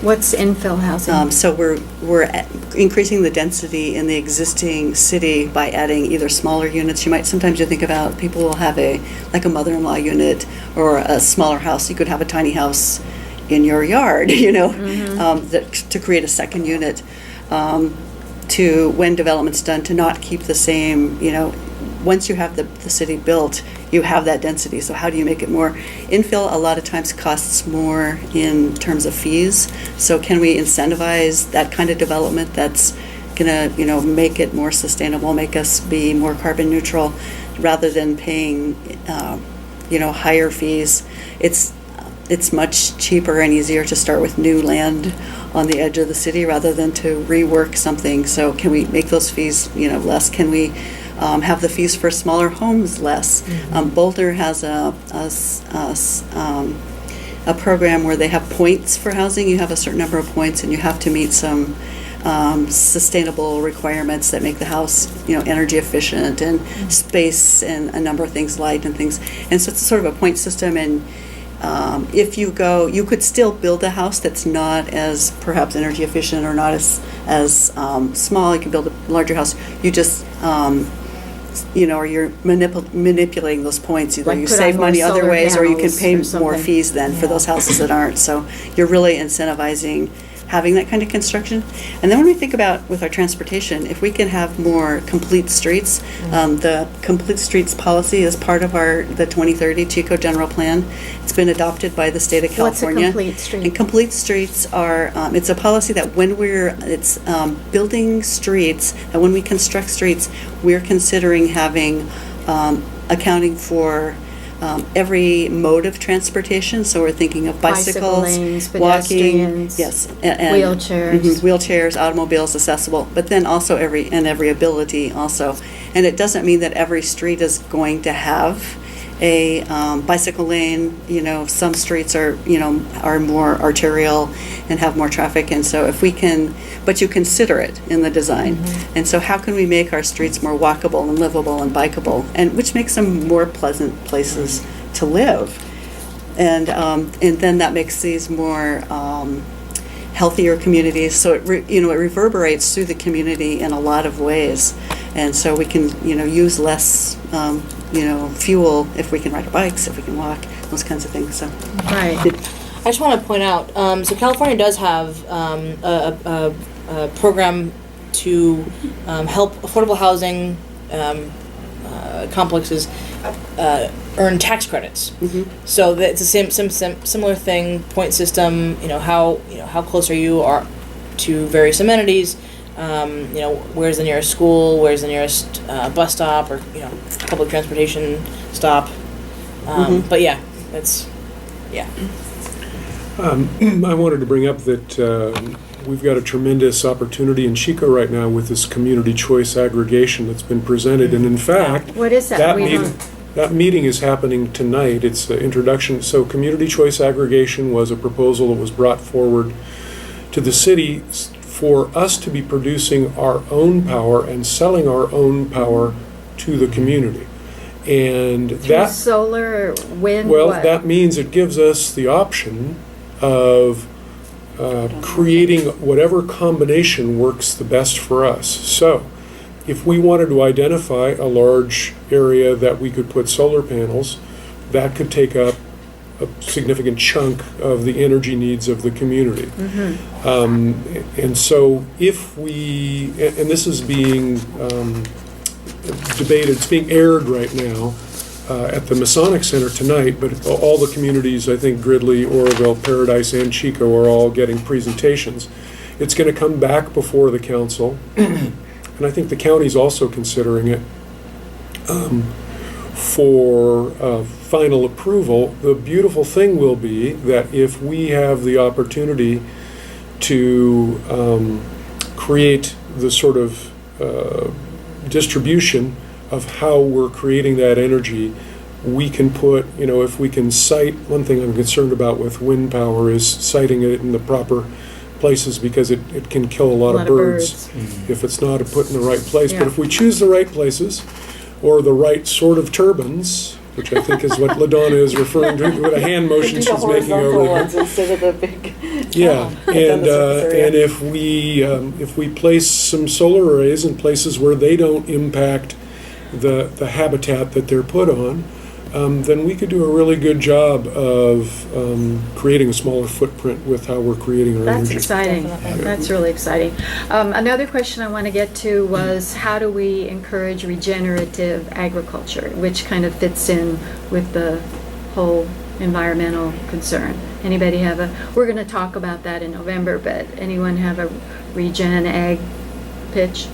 What's infill housing? So we're increasing the density in the existing city by adding either smaller units. Sometimes you think about people will have a mother-in-law unit or a smaller house. You could have a tiny house in your yard, to create a second unit. To when development's done, to not keep the same, once you have the city built, you have that density. So how do you make it more? Infill a lot of times costs more in terms of fees. So can we incentivize that kind of development that's gonna, make it more sustainable, make us be more carbon neutral, rather than paying, higher fees? It's much cheaper and easier to start with new land on the edge of the city rather than to rework something. So can we make those fees, less? Can we have the fees for smaller homes less? Mm-hmm. Boulder has a program where they have points for housing. You have a certain number of points, and you have to meet some sustainable requirements that make the house, energy efficient and space and a number of things, light and things. And so it's sort of a point system. And if you go, you could still build a house that's not as perhaps energy efficient or not as small. You can build a larger house. You just or you're manipulating those points. Either you save money other ways, or you can pay more fees then for those houses that aren't. So you're really incentivizing having that kind of construction. And then when we think about with our transportation, if we can have more complete streets, the complete streets policy is part of the 2030 Chico General Plan. It's been adopted by the state of California. What's a complete street? And complete streets are, it's a policy that when it's building streets, and when we construct streets, we're considering having, accounting for every mode of transportation. So we're thinking of bicycles, lanes, walking, pedestrians, and wheelchairs. Wheelchairs, automobiles accessible, but then also every ability also. And it doesn't mean that every street is going to have a bicycle lane. Some streets are more arterial and have more traffic, and so if we can, but you consider it in the design. Mm-hmm. And so how can we make our streets more walkable and livable and bikeable, and which makes them more pleasant places to live, and then that makes these more healthier communities. So it reverberates through the community in a lot of ways. And so we can, use less, fuel if we can ride our bikes, if we can walk, those kinds of things, so. Right. I just want to point out, so California does have a program to help affordable housing complexes earn tax credits. So that it's a similar thing, point system. How close are you to various amenities? Where's the nearest school? Where's the nearest bus stop or public transportation stop? But yeah, that's yeah. I wanted to bring up that we've got a tremendous opportunity in Chico right now with this community choice aggregation that's been presented, and in fact, What is that? that meeting is happening tonight. It's the introduction. So community choice aggregation was a proposal that was brought forward to the city for us to be producing our own power and selling our own power to the community. And that solar or wind? well, what? that means it gives us the option of creating whatever combination works the best for us. So, if we wanted to identify a large area that we could put solar panels, that could take up a significant chunk of the energy needs of the community. And so, if we, and this is being debated, it's being aired right now at the Masonic Center tonight, but all the communities, I think Gridley, Oroville, Paradise, and Chico are all getting presentations. It's going to come back before the council, and I think the county's also considering it for final approval. The beautiful thing will be that if we have the opportunity to create the sort of distribution of how we're creating that energy, we can put, if we can site, one thing I'm concerned about with wind power is siting it in the proper places because it can kill a lot of birds if it's not put in the right place. Yeah. But if we choose the right places or the right sort of turbines, which I think is what LaDona is referring to, with a hand motion she's making over there. Instead of the big. Yeah, and if we place some solar arrays in places where they don't impact the habitat that they're put on, then we could do a really good job of creating a smaller footprint with how we're creating our That's energy. exciting. That's really exciting. Another question I want to get to was how do we encourage regenerative agriculture, which kind of fits in with the whole environmental concern. Anybody have we're going to talk about that in November, but anyone have a regen ag pitch?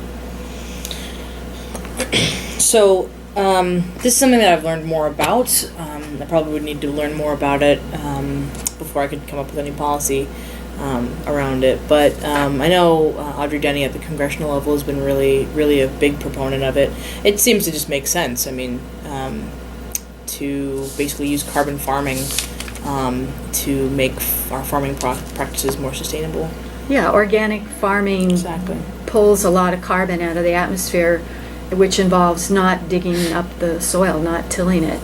So, this is something that I've learned more about. I probably would need to learn more about it before I could come up with any policy around it. But I know Audrey Denny at the congressional level has been really a big proponent of it. It seems to just make sense. I mean, to basically use carbon farming to make our farming practices more sustainable. Yeah, organic farming Exactly. pulls a lot of carbon out of the atmosphere, which involves not digging up the soil, not tilling it.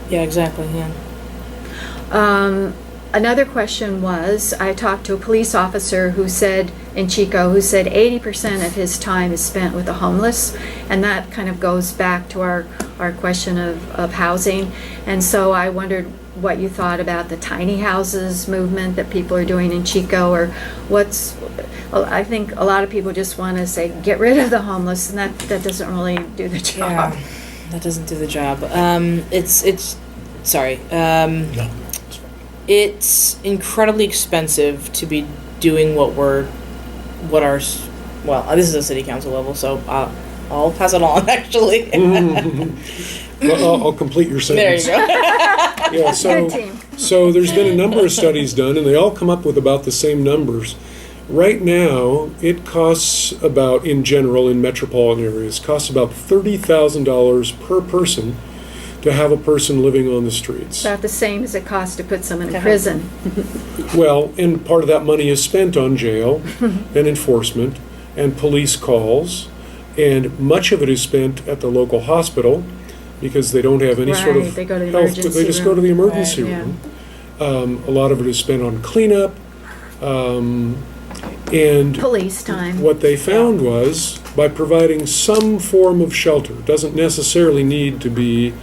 Yeah, exactly, yeah. Another question was, I talked to a police officer who said, in Chico, who said 80% of his time is spent with the homeless, and that kind of goes back to our question of housing. And so I wondered what you thought about the tiny houses movement that people are doing in Chico, or well, I think a lot of people just want to say, get rid of the homeless, and that doesn't really do the job. Yeah, that doesn't do the job. It's incredibly expensive to be doing this is a city council level, so I'll pass it on, actually. Well, I'll complete your sentence. There you go. Yeah, Good team. so there's been a number of studies done, and they all come up with about the same numbers. Right now, it costs about, in general, in metropolitan areas, costs about $30,000 per person to have a person living on the streets. About the same as it costs to put someone in prison. Well, and part of that money is spent on jail and enforcement and police calls, and much of it is spent at the local hospital because they don't have any sort of They go to the health. emergency They just go to room. the emergency Right, yeah. room. A lot of it is spent on cleanup, And Police time. what they found was, by providing some form of shelter, it doesn't necessarily need to be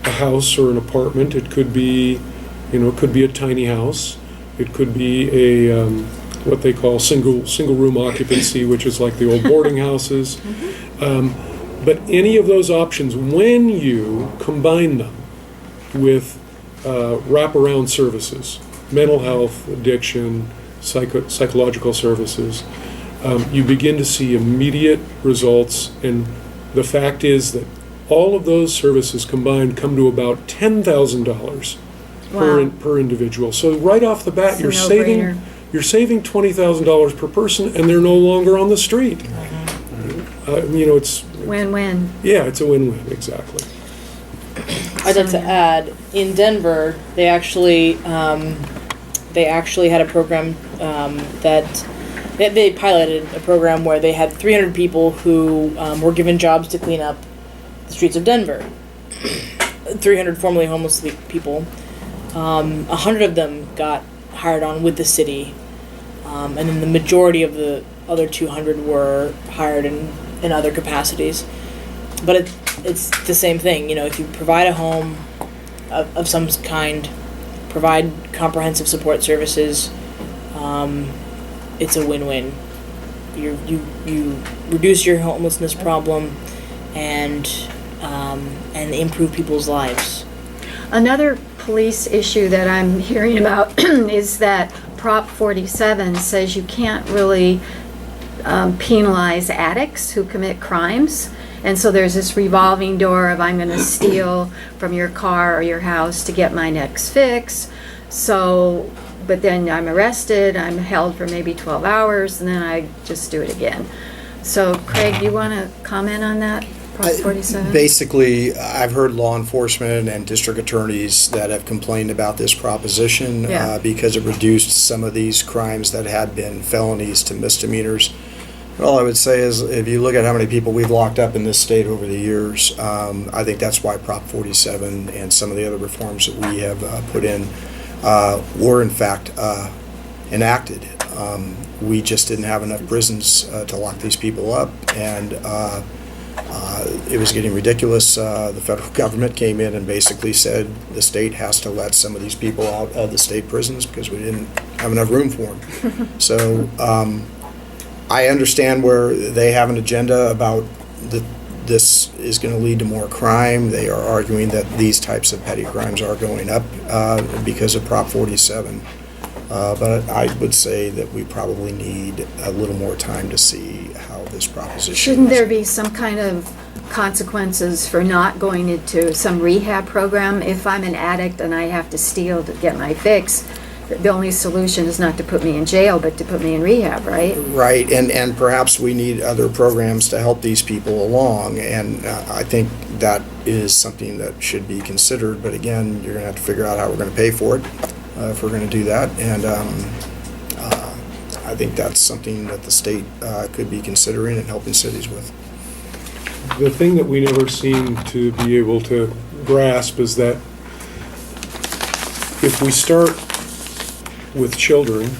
a house or an apartment. It could be, it could be a tiny house. It could be a what they call single room occupancy, which is like the old boarding houses. But any of those options, when you combine them with wraparound services, mental health, addiction, psychological services, you begin to see immediate results. And the fact is that all of those services combined come to about $10,000 Wow. per individual. So right off the bat, It's a you're no-brainer. saving $20,000 per person, and they're no longer on the street. It's Win-win. yeah, it's a win-win, exactly. I'd like to add, in Denver, they actually had a program that they piloted a program where they had 300 people who were given jobs to clean up the streets of Denver. 300 formerly homeless people. 100 of them got hired on with the city, and then the majority of the other 200 were hired in other capacities. But it's the same thing, if you provide a home of some kind, provide comprehensive support services, it's a win-win. You reduce your homelessness problem and improve people's lives. Another police issue that I'm hearing about is that Prop 47 says you can't really penalize addicts who commit crimes. And so there's this revolving door of I'm going to steal from your car or your house to get my next fix. So, but then I'm arrested, I'm held for maybe 12 hours, and then I just do it again. So Craig, you want to comment on that? Prop 47? Basically, I've heard law enforcement and district attorneys that have complained about this proposition Yeah. because it reduced some of these crimes that had been felonies to misdemeanors. All I would say is, if you look at how many people we've locked up in this state over the years, I think that's why Prop 47 and some of the other reforms that we have put in were in fact enacted. We just didn't have enough prisons to lock these people up, and it was getting ridiculous. The federal government came in and basically said the state has to let some of these people out of the state prisons because we didn't have enough room for them. So I understand where they have an agenda about this is going to lead to more crime. They are arguing that these types of petty crimes are going up because of Prop 47. But I would say that we probably need a little more time to see how this proposition Shouldn't is. there be some kind of consequences for not going into some rehab program? If I'm an addict and I have to steal to get my fix, the only solution is not to put me in jail, but to put me in rehab, right? Right, and perhaps we need other programs to help these people along, and I think that is something that should be considered, but again, you're going to have to figure out how we're going to pay for it if we're going to do that, and I think that's something that the state could be considering and helping cities with. The thing that we never seem to be able to grasp is that if we start with children,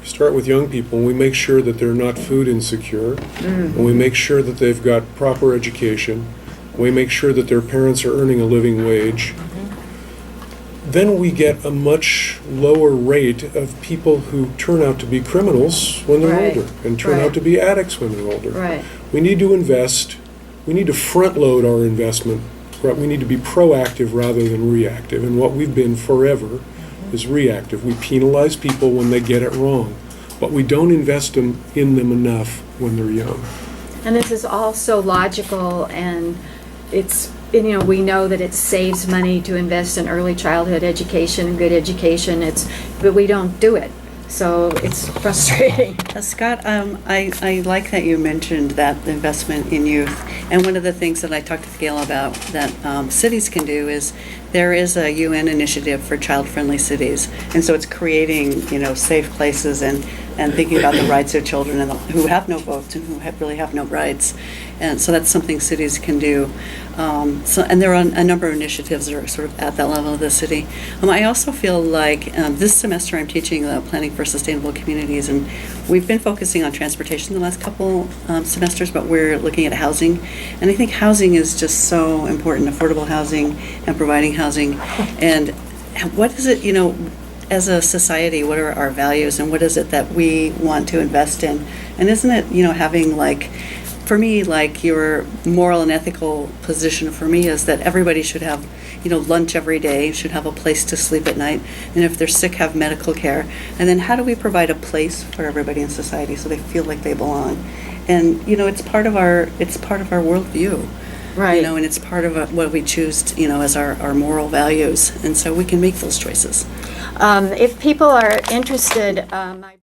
start with young people, and we make sure that they're not food insecure, and we make sure that they've got proper education, we make sure that their parents are earning a living wage, then we get a much lower rate of people who turn out to be criminals when they're Right. older and turn Right. out to be addicts when they're older. Right. We need to invest, we need to front load our investment. We need to be proactive rather than reactive. And what we've been forever is reactive. We penalize people when they get it wrong, but we don't invest in them enough when they're young. And this is all so logical, and it's, we know that it saves money to invest in early childhood education and good education, but we don't do it. So it's frustrating. Scott, I like that you mentioned that investment in youth. And one of the things that I talked to Gail about that cities can do is there is a UN initiative for child-friendly cities. And so it's creating, safe places and and thinking about the rights of children and who have no votes and who really have no rights. And so that's something cities can do. And there are a number of initiatives that are sort of at that level of the city. I also feel like this semester I'm teaching Planning for Sustainable Communities, and we've been focusing on transportation the last couple semesters, but we're looking at housing. And I think housing is just so important, affordable housing and providing housing. And what is it, as a society, what are our values and what is it that we want to invest in? And isn't it, having for me, your moral and ethical position for me is that everybody should have, lunch every day, should have a place to sleep at night, and if they're sick, have medical care. And then how do we provide a place for everybody in society so they feel like they belong? And, it's part of our worldview. Right. And it's part of what we choose, as our moral values. And so we can make those choices. If people are interested,